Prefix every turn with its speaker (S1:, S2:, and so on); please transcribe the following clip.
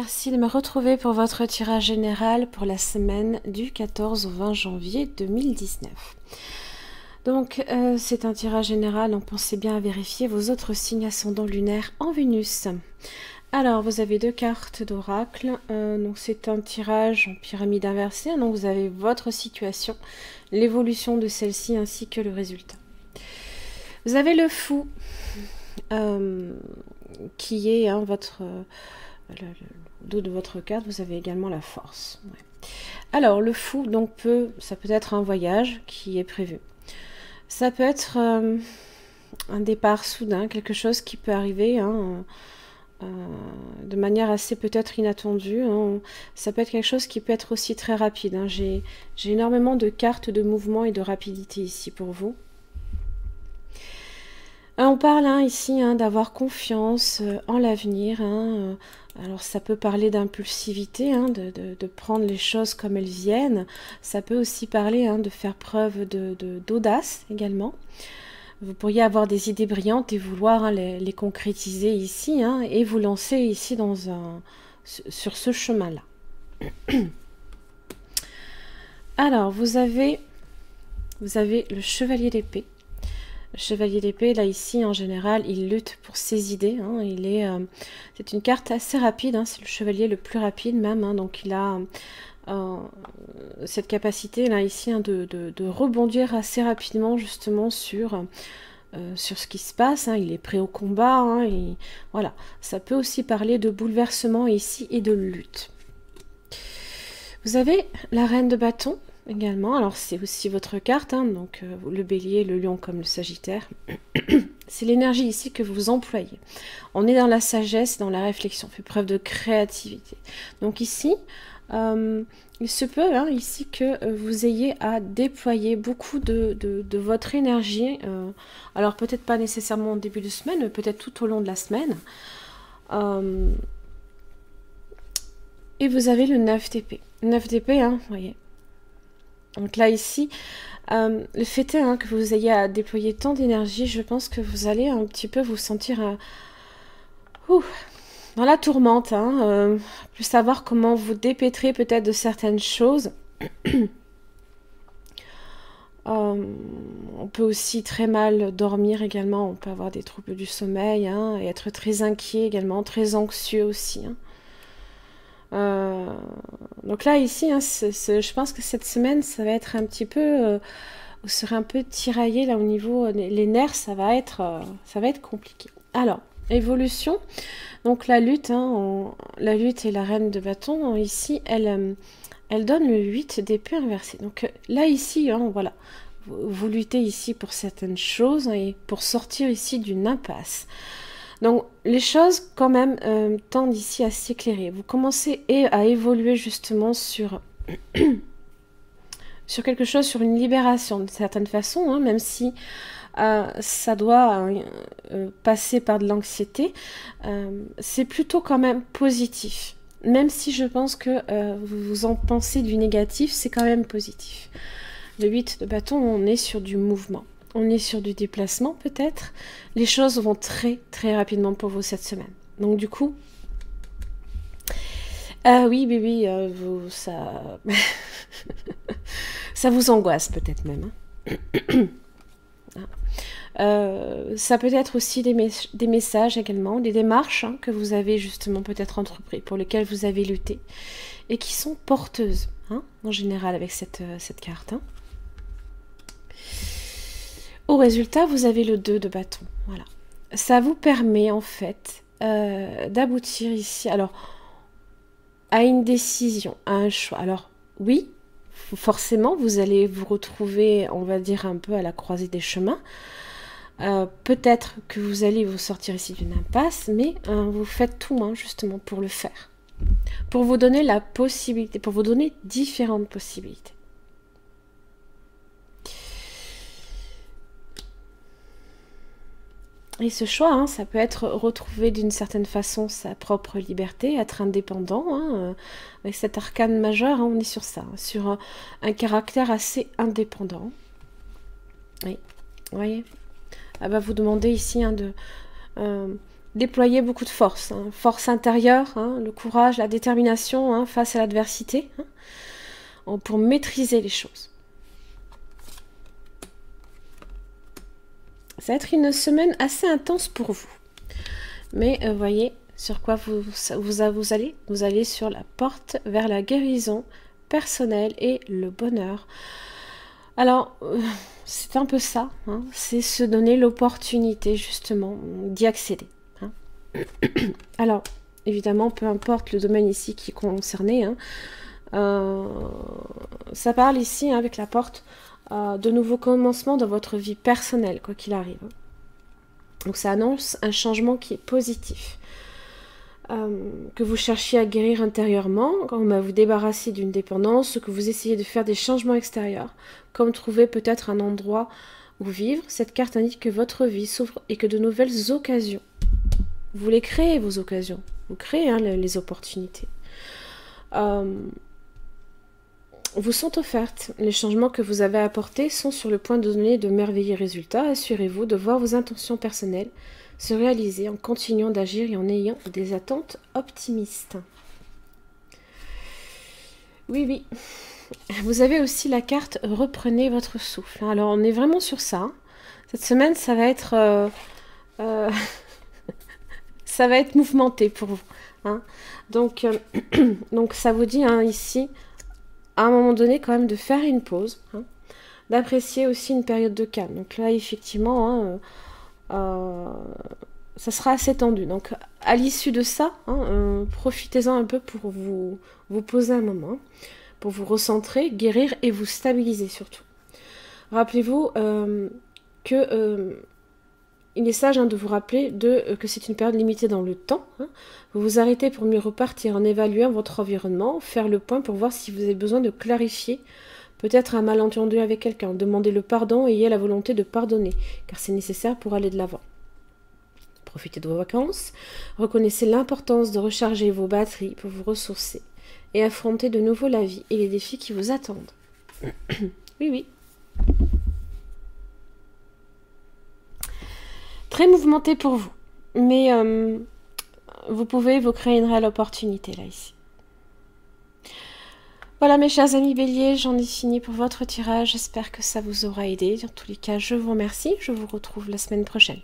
S1: merci de me retrouver pour votre tirage général pour la semaine du 14 au 20 janvier 2019. Donc, c'est un tirage général, donc pensez bien à vérifier vos autres signes ascendants lunaires en Vénus. Alors, vous avez deux cartes d'oracle, donc c'est un tirage en pyramide inversée, donc vous avez votre situation, l'évolution de celle-ci ainsi que le résultat. Vous avez le fou, qui est votre... le dos de votre carte, vous avez également la force. Ouais. Alors, le fou, donc, ça peut être un voyage qui est prévu. Ça peut être un départ soudain, quelque chose qui peut arriver de manière assez peut-être inattendue. Ça peut être quelque chose qui peut être aussi très rapide. J'ai énormément de cartes de mouvement et de rapidité ici pour vous. On parle ici d'avoir confiance en l'avenir. Alors ça peut parler d'impulsivité, de prendre les choses comme elles viennent. Ça peut aussi parler de faire preuve d'audace également. Vous pourriez avoir des idées brillantes et vouloir les concrétiser ici et vous lancer ici sur ce chemin-là. Alors vous avez le chevalier d'épée. Le chevalier d'épée, là, ici, en général, il lutte pour ses idées. C'est une carte assez rapide. C'est le chevalier le plus rapide, même. Donc, il a cette capacité, là, ici, de rebondir assez rapidement, justement, sur ce qui se passe. Il est prêt au combat. Voilà. Ça peut aussi parler de bouleversement, ici, et de lutte. Vous avez la reine de bâton. Également, alors c'est aussi votre carte, donc le bélier, le lion comme le sagittaire. C'est l'énergie ici que vous employez. On est dans la sagesse, dans la réflexion, fait preuve de créativité. Donc ici, il se peut ici que vous ayez à déployer beaucoup de votre énergie. Alors peut-être pas nécessairement au début de semaine, mais peut-être tout au long de la semaine. Et vous avez le 9 d'épée. 9 d'épée, vous voyez. Donc là, ici, le fait est que vous ayez à déployer tant d'énergie, je pense que vous allez un petit peu vous sentir dans la tourmente, plus savoir comment vous dépêtrer peut-être de certaines choses. On peut aussi très mal dormir également, on peut avoir des troubles du sommeil, et être très inquiet également, très anxieux aussi. Donc là ici je pense que cette semaine ça va être un petit peu vous serez un peu tiraillé là au niveau les nerfs, ça va être compliqué. Alors évolution, donc la lutte la lutte et la reine de bâton ici elle donne le 8 d'épée inversé. Donc là ici voilà, vous luttez ici pour certaines choses et pour sortir ici d'une impasse. Donc, les choses, quand même, tendent ici à s'éclairer. Vous commencez à évoluer justement sur quelque chose, sur une libération, d'une certaine façon, même si ça doit passer par de l'anxiété. C'est plutôt quand même positif. Même si je pense que vous en pensez du négatif, c'est quand même positif. Le 8 de bâton, on est sur du mouvement. On est sur du déplacement peut-être. Les choses vont très très rapidement pour vous cette semaine. Donc du coup, oui, ça, ça vous angoisse peut-être même. Ça peut être aussi des messages également, des démarches que vous avez justement peut-être entrepris, pour lesquelles vous avez lutté et qui sont porteuses en général avec cette carte. Au résultat, vous avez le 2 de bâton. Voilà. Ça vous permet en fait d'aboutir ici à une décision, à un choix. Alors oui, forcément, vous allez vous retrouver, on va dire, un peu à la croisée des chemins. Peut-être que vous allez vous sortir ici d'une impasse, mais vous faites tout justement pour le faire. Pour vous donner la possibilité, pour vous donner différentes possibilités. Et ce choix, ça peut être retrouver d'une certaine façon sa propre liberté, être indépendant. Avec cet arcane majeur, on est sur ça, sur un caractère assez indépendant. Oui, vous voyez. Elle va vous demander ici de déployer beaucoup de force, hein, force intérieure, hein, le courage, la détermination hein, face à l'adversité, hein, pour maîtriser les choses. Ça va être une semaine assez intense pour vous. Mais voyez sur quoi vous allez. Vous allez sur la porte vers la guérison personnelle et le bonheur. Alors, c'est un peu ça. Hein, c'est se donner l'opportunité justement d'y accéder. Hein. Alors, évidemment, peu importe le domaine ici qui est concerné, hein, ça parle ici hein, avec la porte de nouveaux commencements dans votre vie personnelle, quoi qu'il arrive. Donc ça annonce un changement qui est positif. Que vous cherchiez à guérir intérieurement, quand vous débarrasser d'une dépendance, ou que vous essayez de faire des changements extérieurs, comme trouver peut-être un endroit où vivre, cette carte indique que votre vie s'ouvre et que de nouvelles occasions. Vous voulez créer vos occasions, vous créez hein, les opportunités. Vous sont offertes. Les changements que vous avez apportés sont sur le point de donner de merveilleux résultats. Assurez-vous de voir vos intentions personnelles se réaliser en continuant d'agir et en ayant des attentes optimistes. Oui, oui. Vous avez aussi la carte « Reprenez votre souffle ». Alors, on est vraiment sur ça. Cette semaine, ça va être... ça va être mouvementé pour vous. Hein. Donc, ça vous dit hein, ici... à un moment donné quand même de faire une pause, hein, d'apprécier aussi une période de calme. Donc là, effectivement, hein, ça sera assez tendu. Donc à l'issue de ça, hein, profitez-en un peu pour vous poser un moment, pour vous recentrer, guérir et vous stabiliser surtout. Rappelez-vous que il est sage hein, de vous rappeler que c'est une période limitée dans le temps. Hein. Vous vous arrêtez pour mieux repartir en évaluant votre environnement, faire le point pour voir si vous avez besoin de clarifier peut-être un malentendu avec quelqu'un, demander le pardon et ayez la volonté de pardonner, car c'est nécessaire pour aller de l'avant. Profitez de vos vacances, reconnaissez l'importance de recharger vos batteries pour vous ressourcer et affronter de nouveau la vie et les défis qui vous attendent. Oui, oui. Très mouvementé pour vous, mais vous pouvez vous créer une réelle opportunité là ici. Voilà mes chers amis béliers, j'en ai fini pour votre tirage, j'espère que ça vous aura aidé. Dans tous les cas, je vous remercie, je vous retrouve la semaine prochaine.